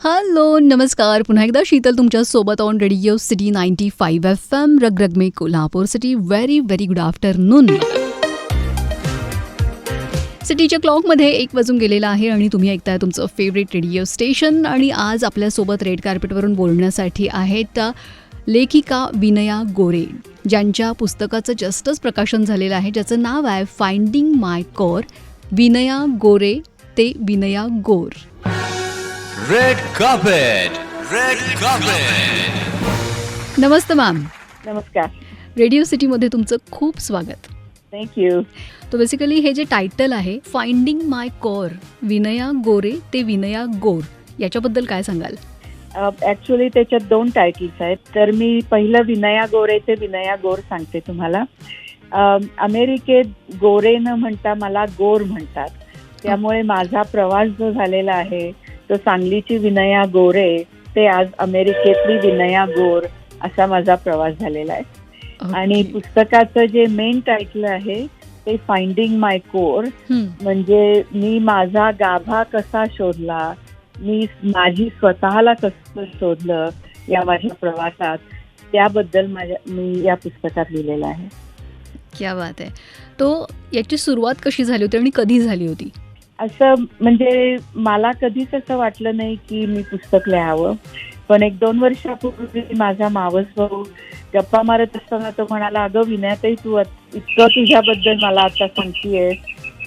Hello, नमस्कार. पुन्हा एकदा शीतल तुमच्या सोबत ऑन रेडिओ सिटी 95 FM रग में Kolhapur city. Very very good afternoon. सिटीच्या क्लॉकमध्ये 1 वाजून गेलेला आहे आणि तुम्ही ऐकताय तुमचं फेवरेट रेडिओ स्टेशन. आणि आज आपल्यासोबत रेड कार्पेटवरून बोलण्यासाठी आहेत लेखिका विनया गोरे, ज्यांच्या पुस्तकाचं जस्टच प्रकाशन झालेलं आहे, ज्याचं नाव आहे फाइंडिंग माय कोर. विनया गोरे ते Vinaya Gore. Red carpet. Red carpet. नमस्ते मॅम. नमस्कार. रेडिओ सिटीमध्ये तुमचं खूप स्वागत. थँक्यू. तो बेसिकली हे जे टायटल आहे फाइंडिंग माय कोर, विनया गोरे ते विनया गोर, याच्याबद्दल काय सांगाल? ॲक्च्युली त्याच्यात 2 टायटल्स आहेत. तर मी पहिलं विनया गोरे ते विनया गोर सांगते तुम्हाला. अमेरिकेत गोरे न म्हणता मला गोर म्हणतात, त्यामुळे माझा प्रवास जो झालेला आहे तो सांगलीची विनया गोरे ते आज अमेरिकेतली विनया गोर असा माझा प्रवास झालेला आहे. आणि पुस्तकाचं जे मेन टायटल आहे ते फाइंडिंग माय कोर, म्हणजे मी माझा गाभा कसा शोधला, मी माझी स्वतःला कसं शोधलं या माझ्या प्रवासात, त्याबद्दल मी या पुस्तकात लिहिलेलं आहे. क्या बात आहे. तो याची सुरुवात कशी झाली होती आणि कधी झाली होती? असं म्हणजे मला कधीच असं वाटलं नाही की मी पुस्तक लिहावं, पण 1-2 वर्षापूर्वी माझा मावस भाऊ गप्पा मारत असताना तो म्हणाला, अगं विनयाताई, तू इतकं तुझ्याबद्दल मला आता सांगतेय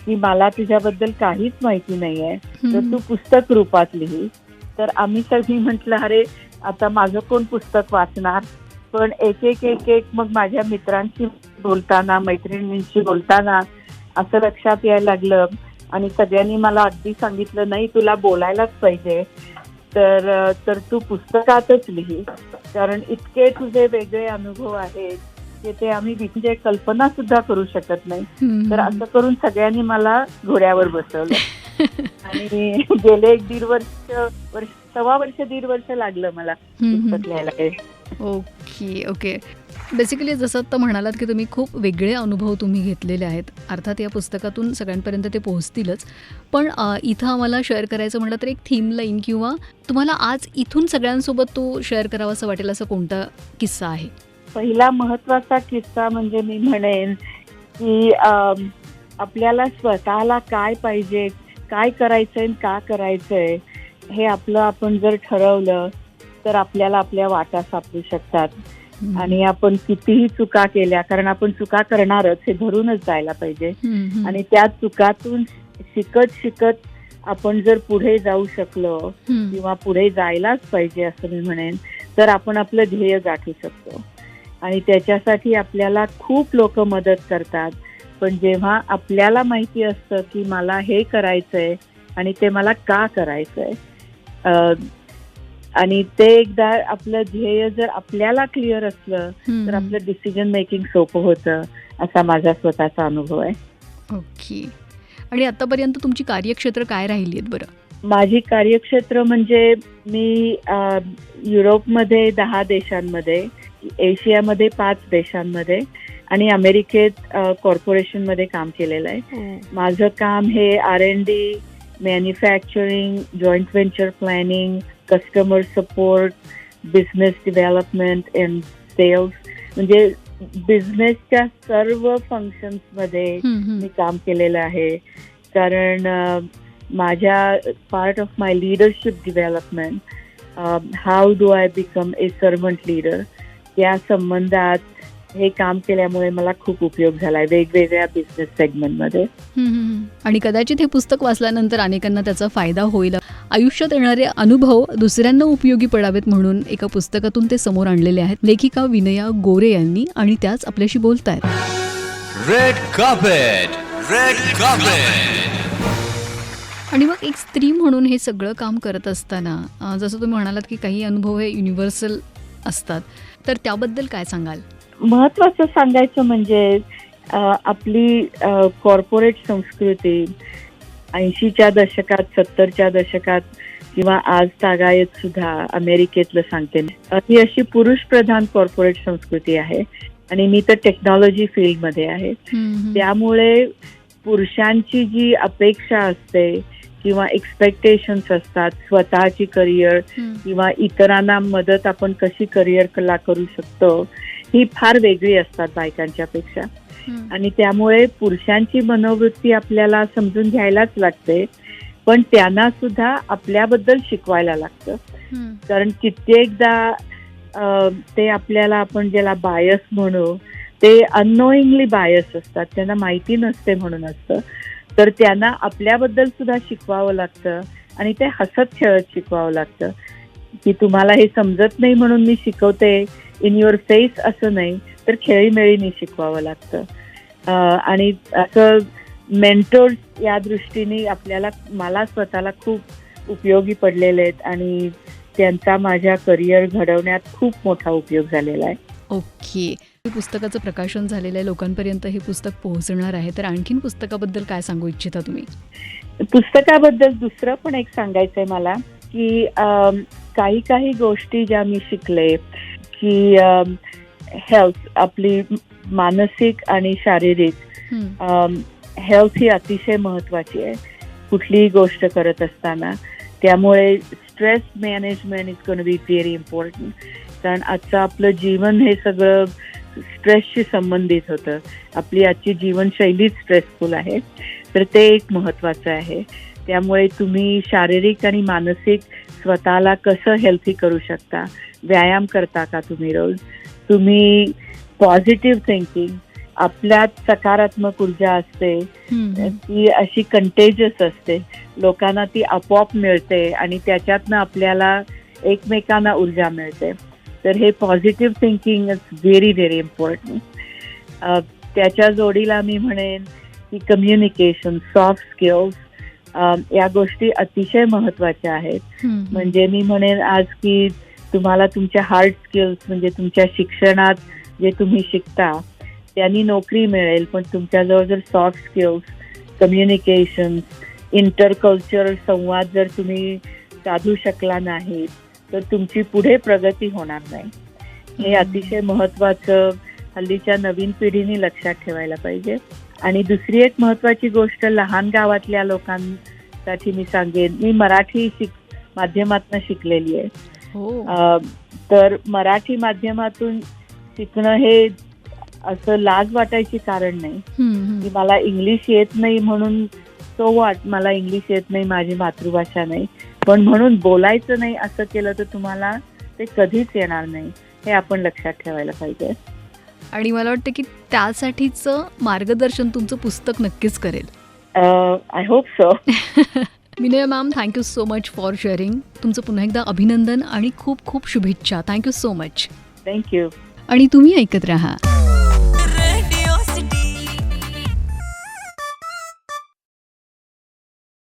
की मला तुझ्याबद्दल काहीच माहिती नाहीये, तर तू पुस्तक रूपात लिही. तर आम्ही सगळी म्हटलं, अरे आता माझं कोण पुस्तक वाचणार. पण एक मग माझ्या मित्रांशी बोलताना, मैत्रिणींशी बोलताना असं लक्षात यायला लागलं आणि सगळ्यांनी मला अगदी सांगितलं, नाही तुला बोलायलाच पाहिजे, तर तू पुस्तकातच लिही, कारण इतके तुझे वेगळे अनुभव आहेत की ते आम्ही म्हणजे कल्पना सुद्धा करू शकत नाही. तर असं करून सगळ्यांनी मला घोड्यावर बसवलं आणि गेले 1-1.5 वर्ष, सव्वा वर्ष 1.5 वर्ष लागलं मला पुस्तक लिहायला. ओके. बेसिकली जसं आता म्हणालात की तुम्ही खूप वेगळे अनुभव तुम्ही घेतलेले आहेत. अर्थात या पुस्तकातून सगळ्यांपर्यंत ते पोहोचतीलच, पण इथं आम्हाला शेअर करायचं म्हटलं तर एक थीम लाईन किंवा तुम्हाला आज इथून सगळ्यांसोबत तो शेअर करावा असं वाटेल असं कोणता किस्सा आहे? पहिला महत्वाचा किस्सा म्हणजे मी म्हणेन की आपल्याला स्वतःला काय पाहिजे, काय करायचंय, का करायचंय हे आपण जर ठरवलं तर आपल्याला आपल्या वाटा सापडू शकतात. आणि आपण कितीही चुका केल्या, कारण आपण चुका करणारच हे धरूनच जायला पाहिजे, आणि त्या चुकातून शिकत आपण जर पुढे जाऊ शकलो किंवा पुढे जायलाच पाहिजे असं मी म्हणेन, तर आपण आपलं ध्येय गाठू शकतो. आणि त्याच्यासाठी आपल्याला खूप लोक मदत करतात, पण जेव्हा आपल्याला माहिती असतं की मला हे करायचंय आणि ते मला का करायचंय, आणि ते एकदा आपलं ध्येय जर आपल्याला क्लिअर असलं तर आपलं डिसिजन मेकिंग सोपं होतं, असा माझा स्वतःचा अनुभव आहे. ओके. आणि आतापर्यंत तुमची कार्यक्षेत्र काय राहिली आहेत बरं? माझी कार्यक्षेत्र म्हणजे मी युरोपमध्ये 10 देशांमध्ये, एशियामध्ये 5 देशांमध्ये आणि अमेरिकेत कॉर्पोरेशनमध्ये काम केलेलं आहे. माझं काम हे R&D, manufacturing, joint venture planning, customer support, business development and sales, म्हणजे बिझनेसच्या सर्व फंक्शन्समध्ये मी काम केलेलं आहे. कारण माझ्या part of my leadership development, how do I become a servant leader, त्या संबंधात हे काम केल्यामुळे मला खूप उपयोग झालाय वेगवेगळ्या बिझनेस सेगमेंटमध्ये. आणि कदाचित हे पुस्तक वाचल्यानंतर अनेकांना त्याचा फायदा होईल. आयुष्यात येणारे अनुभव दुसऱ्यांना उपयोगी पडावेत म्हणून एका पुस्तकातून ते समोर आणलेले आहेत लेखिका विनया गोरे यांनी, आणि त्याच आपल्याशी बोलतायत. Red carpet. Red carpet. आणि मग एक स्त्री म्हणून हे सगळं काम करत असताना जसं तुम्ही म्हणालात की काही अनुभव हे युनिव्हर्सल असतात, तर त्याबद्दल काय सांगाल? महत्वाचं सांगायचं म्हणजे आपली कॉर्पोरेट संस्कृती 80च्या दशकात, 70च्या दशकात किंवा आज तागायत सुद्धा अमेरिकेतलं सांगते, ही अशी पुरुष प्रधान कॉर्पोरेट संस्कृती आहे. आणि मी तर टेक्नॉलॉजी फील्डमध्ये आहे, त्यामुळे पुरुषांची जी अपेक्षा असते किंवा एक्सपेक्टेशन्स असतात, स्वतःची करिअर किंवा इतरांना मदत आपण कशी करिअरला करू शकतो, ही फार वेगळी असतात बायकांच्या पेक्षा. आणि त्यामुळे पुरुषांची मनोवृत्ती आपल्याला समजून घ्यायलाच लागते, पण त्यांना सुद्धा आपल्याबद्दल शिकवायला लागतं. कारण कित्येकदा ते आपल्याला, आपण ज्याला बायस म्हणू, ते अननोईंगली बायस असतात, त्यांना माहिती नसते म्हणून असतं. तर त्यांना आपल्याबद्दल सुद्धा शिकवावं लागतं आणि ते हसत खेळत शिकवावं लागतं की तुम्हाला हे समजत नाही म्हणून मी शिकवते इन युअर फेस असं नाही, तर खेळीमेळीने शिकवावं लागतं. आणि असं मेंटोर्स या दृष्टीने मला स्वतःला खूप उपयोगी पडलेले आहेत आणि त्यांचा माझ्या करिअर घडवण्यात खूप मोठा उपयोग झालेला आहे. ओके. पुस्तकाचं प्रकाशन झालेलं आहे, लोकांपर्यंत हे पुस्तक पोहोचणार आहे, तर आणखीन पुस्तकाबद्दल काय सांगू इच्छिता तुम्ही? पुस्तकाबद्दल दुसरं पण एक सांगायचंय मला की काही गोष्टी ज्या मी शिकले की हेल्थ, आपली मानसिक आणि शारीरिक हेल्थ ही अतिशय महत्वाची आहे कुठलीही गोष्ट करत असताना. त्यामुळे stress management is going to be very important. कारण आजचं आपलं जीवन हे सगळं स्ट्रेसशी संबंधित होतं. आपली आजची जीवनशैली स्ट्रेसफुल आहे, तर ते एक महत्वाचं आहे. त्यामुळे तुम्ही शारीरिक आणि मानसिक स्वतःला कसं हेल्थी करू शकता, व्यायाम करता का तुम्ही रोज, तुम्ही पॉझिटिव्ह थिंकिंग, आपल्यात सकारात्मक ऊर्जा असते, ती अशी कंटेजियस असते, लोकांना ती आपोआप मिळते आणि त्याच्यातनं आपल्याला एकमेकांना ऊर्जा मिळते. तर हे positive thinking is very very important. त्याच्या जोडीला मी म्हणेन की कम्युनिकेशन, सॉफ्ट स्किल्स, या गोष्टी अतिशय महत्वाच्या आहेत. म्हणजे मी म्हणेन आज की तुम्हाला तुमच्या हार्ड स्किल्स, म्हणजे तुमच्या शिक्षणात जे तुम्ही शिकता त्यांनी नोकरी मिळेल, पण तुमच्याजवळ जर सॉफ्ट स्किल्स, कम्युनिकेशन, इंटरकल्चरल संवाद जर तुम्ही साधू शकला नाही, तर तुमची पुढे प्रगती होणार नाही. हे अतिशय महत्वाचं हल्लीच्या नवीन पिढीने लक्षात ठेवायला पाहिजे. आणि दुसरी एक महत्वाची गोष्ट लहान गावातल्या लोकांसाठी मी सांगेन, मी मराठी माध्यमातून शिकलेली आहे. तर मराठी माध्यमातून शिकणं हे असं लाज वाटायची कारण नाही की मला इंग्लिश येत नाही म्हणून मला इंग्लिश येत नाही, माझी मातृभाषा नाही, पण म्हणून बोलायचं नाही असं केलं तर तुम्हाला ते कधीच येणार नाही. हे आपण लक्षात ठेवायला पाहिजे. आणि मला वाटतं की त्यासाठीचं मार्गदर्शन तुमचं पुस्तक नक्कीच करेल. I hope so. Vinaya ma'am, thank you so much for sharing. तुमचं पुन्हा एकदा अभिनंदन आणि खूप खूप शुभेच्छा. Thank you so much. थँक्यू. आणि तुम्ही ऐकत राहा